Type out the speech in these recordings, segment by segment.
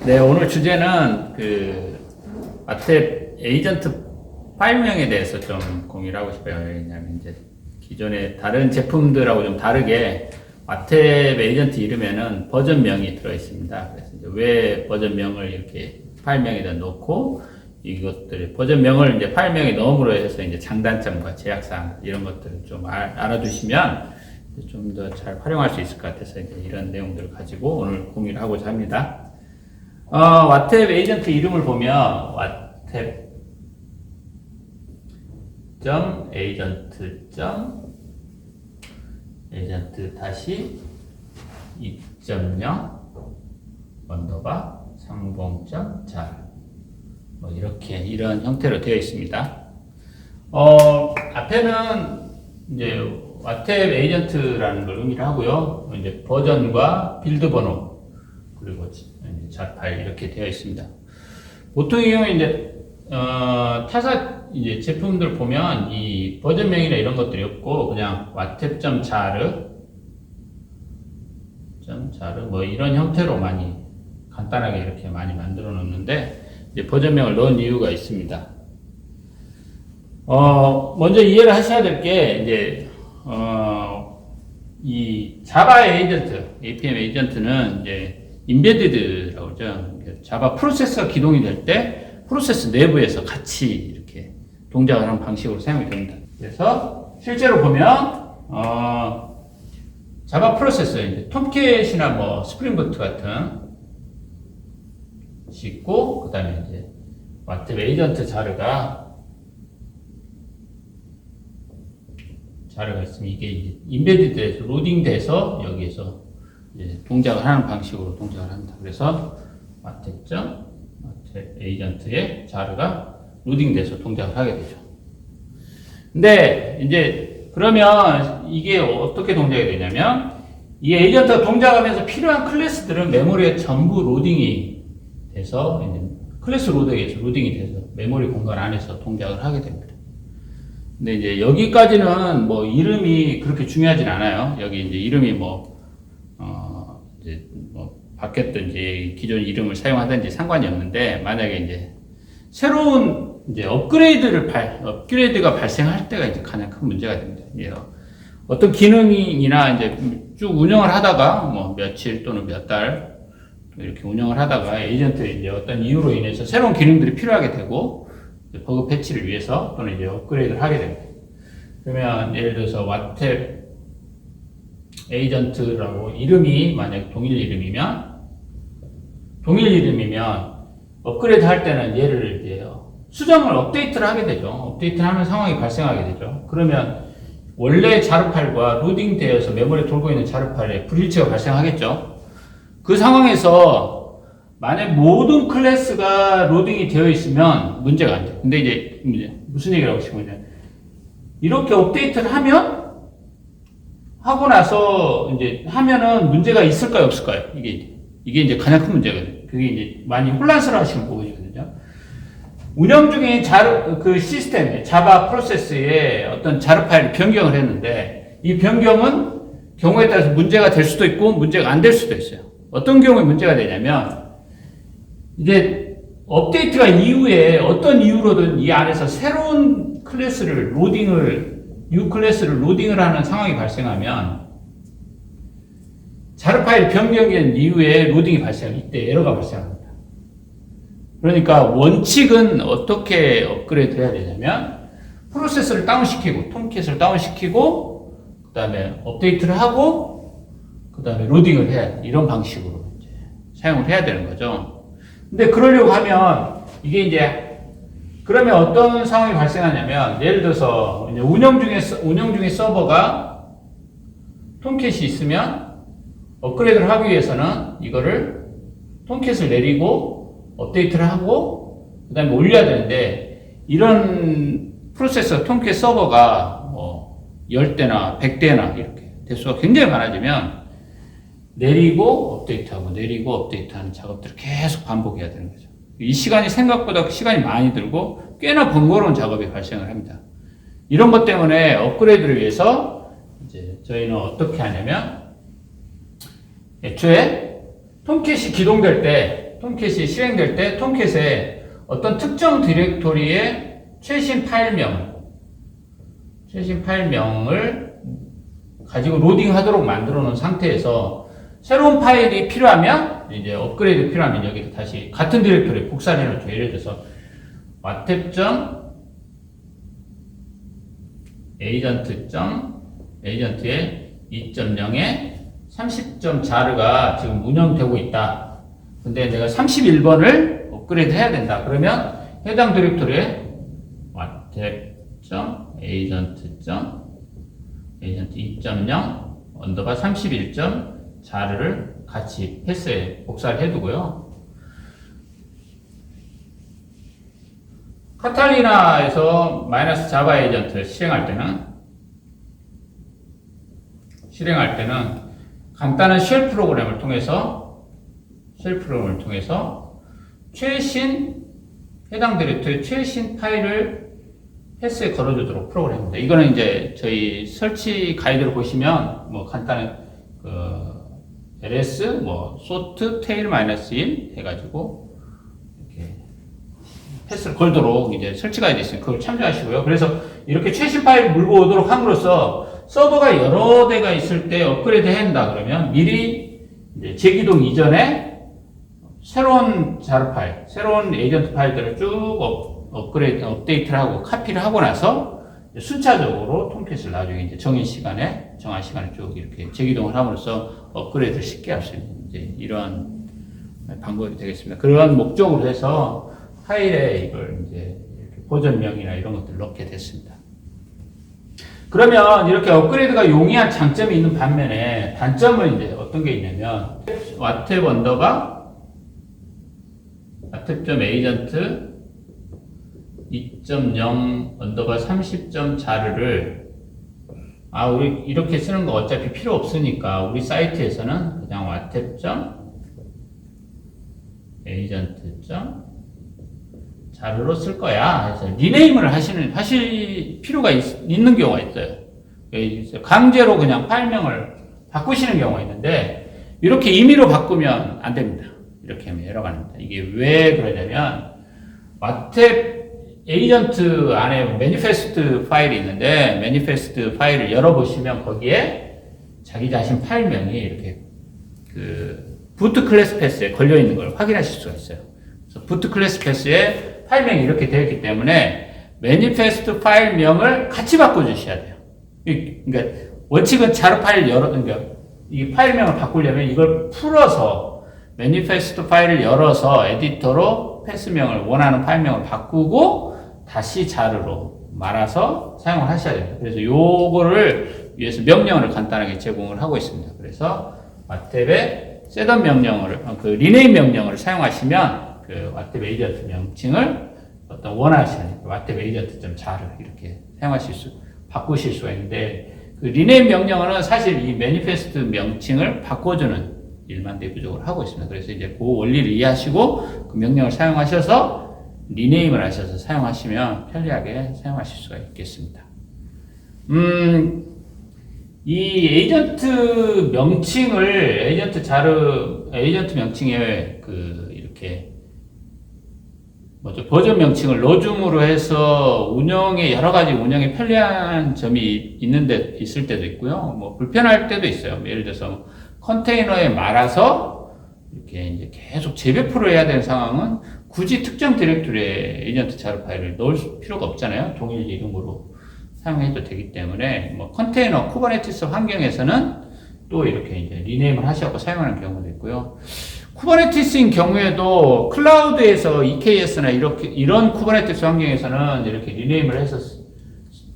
네, 오늘 주제는 와탭 에이전트 파일명에 대해서 좀 공유를 하고 싶어요. 왜냐하면 이제 기존의 다른 제품들하고 좀 다르게 와탭 에이전트 이름에는 버전명이 들어 있습니다. 그래서 이제 왜 버전명을 이렇게 파일명에다 놓고 이것들 버전명을 이제 파일명에 넣음으로 해서 이제 장단점과 제약사항 이런 것들을 좀 알아두시면 좀 더 잘 활용할 수 있을 것 같아서 이제 이런 내용들을 가지고 오늘 공유를 하고자 합니다. 와탭 에이전트 이름을 보면 wattap.agent 다시 2.0 언더바 상봉.잘 뭐 이런 형태로 되어 있습니다. 앞에는 이제 와탭 에이전트라는 걸 의미를 하고요. 이제 버전과 빌드 번호 그리고 자 파일 이렇게 되어 있습니다. 보통의 경우에 이제 타사 이제 제품들 보면 이 버전명이나 이런 것들이 없고 그냥 wattap.jar 뭐 이런 형태로 많이 간단하게 이렇게 많이 만들어 놓는데 이제 버전명을 넣은 이유가 있습니다. 먼저 이해를 하셔야 될 게 이제 이 자바 에이전트, APM 에이전트는 이제 인베디드라고 그러죠. 자바 프로세서가 기동이 될 때 프로세스 내부에서 같이 이렇게 동작을 하는 방식으로 사용이 됩니다. 그래서 실제로 보면 자바 프로세서 이제 톰캣이나 뭐 스프링부트 같은 있고 그다음에 이제 와탭 에이전트 자르가 있으면 이게 이제 인베디드에서 로딩돼서 여기에서 이제 동작을 하는 방식으로 동작을 합니다. 그래서 와탭 에이전트의 자르가 로딩돼서 동작을 하게 되죠. 근데 이제 그러면 이게 어떻게 동작이 되냐면 이 에이전트가 동작하면서 필요한 클래스들은 메모리에 전부 로딩이 돼서 이제 클래스 로딩이 돼서 메모리 공간 안에서 동작을 하게 됩니다. 근데 이제 여기까지는 뭐 이름이 그렇게 중요하진 않아요. 여기 이제 이름이 이제 바뀌었든지 기존 이름을 사용하든지 상관이 없는데 만약에 이제 새로운 이제 업그레이드가 발생할 때가 이제 가장 큰 문제가 됩니다. 어떤 기능이나 이제 쭉 운영을 하다가 뭐 며칠 또는 몇 달 이렇게 운영을 하다가 에이전트에 이제 어떤 이유로 인해서 새로운 기능들이 필요하게 되고 버그 패치를 위해서 또는 이제 업그레이드를 하게 됩니다. 그러면 예를 들어서 와탭 에이전트라고 이름이 만약 동일 이름이면 업그레이드 할 때는 얘를 이제 수정을 업데이트를 하게 되죠. 업데이트를 하는 상황이 발생하게 되죠. 그러면 원래 자르 파일과 로딩되어서 메모리에 돌고 있는 자르 파일에 불일치가 발생하겠죠. 그 상황에서 만약 모든 클래스가 로딩이 되어 있으면 문제가 안 돼요. 근데 이제 무슨 얘기를 하고 싶은 거냐. 이렇게 업데이트를 하고 나서 이제 하면은 문제가 있을까요, 없을까요? 이게 이제 가장 큰 문제거든요. 그게 이제 많이 혼란스러워 하시는 부분이거든요. 운영 중에 시스템, 자바 프로세스에 어떤 자르 파일을 변경을 했는데 이 변경은 경우에 따라서 문제가 될 수도 있고 문제가 안 될 수도 있어요. 어떤 경우에 문제가 되냐면 이제 업데이트가 이후에 어떤 이유로든 이 안에서 새로운 new 클래스를 로딩을 하는 상황이 발생하면 자르 파일 변경된 이후에 로딩이 이때 에러가 발생합니다. 그러니까 원칙은 어떻게 업그레이드 해야 되냐면 프로세서를 다운시키고 톰캣을 다운시키고 그 다음에 업데이트를 하고 그 다음에 로딩을 해야 돼. 이런 방식으로 이제 사용을 해야 되는 거죠. 근데 그러려고 하면 이게 이제 그러면 어떤 상황이 발생하냐면 예를 들어서 이제 운영 중에 서버가 톰캣이 있으면 업그레이드를 하기 위해서는 이거를 톰캣을 내리고 업데이트를 하고 그 다음에 올려야 되는데 이런 프로세서 톰캣 서버가 뭐 10대나 100대나 이렇게 대수가 굉장히 많아지면 내리고 업데이트하는 작업들을 계속 반복해야 되는 거죠. 이 시간이 생각보다 시간이 많이 들고 꽤나 번거로운 작업이 발생을 합니다. 이런 것 때문에 업그레이드를 위해서 이제 저희는 어떻게 하냐면 애초에 톰캣이 기동될 때, 톰캣이 실행될 때 톰캣에 어떤 특정 디렉토리의 최신 파일명을 가지고 로딩하도록 만들어 놓은 상태에서 새로운 파일이 필요하면 이제 업그레이드 필요하면 여기를 다시 같은 디렉토리에 복사를 해놓죠. 예를 들어서 wattep.agent의 2.0에 30점 자르가 지금 운영되고 있다. 근데 내가 31번을 업그레이드 해야 된다. 그러면 해당 디렉토리에 wattep.agent 2.0 언더바 31점 자르를 같이 패스에 복사를 해두고요. 카탈리나에서 마이너스 자바 에이전트를 실행할 때는 간단한 쉘 프로그램을 통해서 해당 디렉토리 최신 파일을 패스에 걸어주도록 프로그램입니다. 이거는 이제 저희 설치 가이드를 보시면 뭐 간단한 ls sort tail -1 해가지고 이렇게 패스를 걸도록 이제 설치 가이드 있으니까 그걸 참조하시고요. 그래서 이렇게 최신 파일을 물고 오도록 함으로써 서버가 여러 대가 있을 때 업그레이드 해야 한다 그러면 미리 이제 재기동 이전에 새로운 자르 파일, 새로운 에이전트 파일들을 쭉 업데이트를 하고 카피를 하고 나서 순차적으로 톰캣을 나중에 이제 정한 시간에 쭉 이렇게 재기동을 함으로써 업그레이드를 쉽게 할 수 있는 이제 이러한 방법이 되겠습니다. 그런 목적으로 해서 파일에 이걸 이제 이렇게 버전명이나 이런 것들을 넣게 됐습니다. 그러면 이렇게 업그레이드가 용이한 장점이 있는 반면에 단점은 이제 어떤 게 있냐면 wattep.agent 2.0 언더바 30점 자르를 우리 이렇게 쓰는 거 어차피 필요 없으니까 우리 사이트에서는 그냥 wattep.agent 자르로 쓸 거야 해서 리네임을 하실 필요가 있는 경우가 있어요. 강제로 그냥 파일명을 바꾸시는 경우가 있는데 이렇게 임의로 바꾸면 안 됩니다. 이렇게 하면 에러가 납니다. 이게 왜 그러냐면 wattep 에이전트 안에 매니페스트 파일이 있는데 매니페스트 파일을 열어보시면 거기에 자기 자신 파일명이 이렇게 부트 클래스 패스에 걸려 있는 걸 확인하실 수가 있어요. 그래서 부트 클래스 패스에 파일명이 이렇게 되어 있기 때문에 매니페스트 파일명을 같이 바꿔주셔야 돼요. 그러니까 원칙은 자르 파일 이 파일명을 바꾸려면 이걸 풀어서 매니페스트 파일을 열어서 에디터로 패스명을 원하는 파일명을 바꾸고 다시 자르로 말아서 사용을 하셔야 됩니다. 그래서 요거를 위해서 명령어를 간단하게 제공을 하고 있습니다. 그래서 wattep에 셋업 명령어를 리네임 명령어를 사용하시면 wattep 에이전트 명칭을 어떤 원하시는 wattep agent.jar 이렇게 바꾸실 수가 있는데 리네임 명령어는 사실 이 매니페스트 명칭을 바꿔주는 일만 내부적으로 하고 있습니다. 그래서 이제 그 원리를 이해하시고 그 명령을 사용하셔서 리네임을 하셔서 사용하시면 편리하게 사용하실 수가 있겠습니다. 이 에이전트 명칭에 이렇게 버전 명칭을 넣어줌으로 해서 운영에 편리한 점이 있을 때도 있고요. 불편할 때도 있어요. 예를 들어서 컨테이너에 말아서 이렇게 이제 계속 재배포를 해야 되는 상황은 굳이 특정 디렉토리에 에이전트 자르 파일을 넣을 필요가 없잖아요. 동일 이름으로 사용해도 되기 때문에 컨테이너 쿠버네티스 환경에서는 또 이렇게 이제 리네임을 하셔서 사용하는 경우도 있고요. 쿠버네티스인 경우에도 클라우드에서 EKS나 이런 쿠버네티스 환경에서는 이렇게 리네임을 해서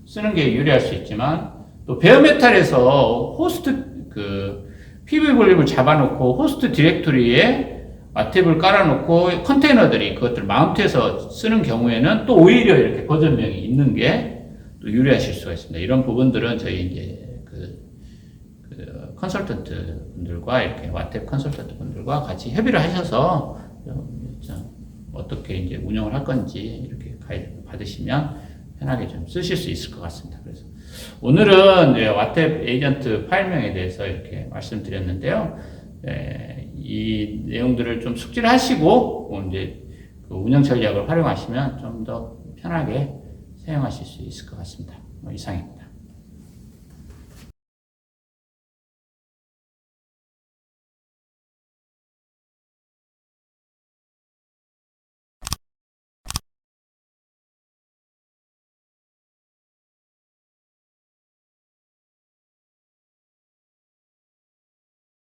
쓰는 게 유리할 수 있지만 또 베어메탈에서 호스트 PV 볼륨을 잡아놓고 호스트 디렉토리에 와탭을 깔아놓고 컨테이너들이 그것들 마운트해서 쓰는 경우에는 또 오히려 이렇게 버전명이 있는 게 또 유리하실 수가 있습니다. 이런 부분들은 저희 이제 컨설턴트 분들과 이렇게 와탭 컨설턴트 분들과 같이 협의를 하셔서 어떻게 이제 운영을 할 건지 이렇게 가이드 받으시면 편하게 좀 쓰실 수 있을 것 같습니다. 그래서 오늘은 와탭 에이전트 파일명에 대해서 이렇게 말씀드렸는데요. 이 내용들을 좀 숙지를 하시고 이제 그 운영 전략을 활용하시면 좀 더 편하게 사용하실 수 있을 것 같습니다. 이상입니다.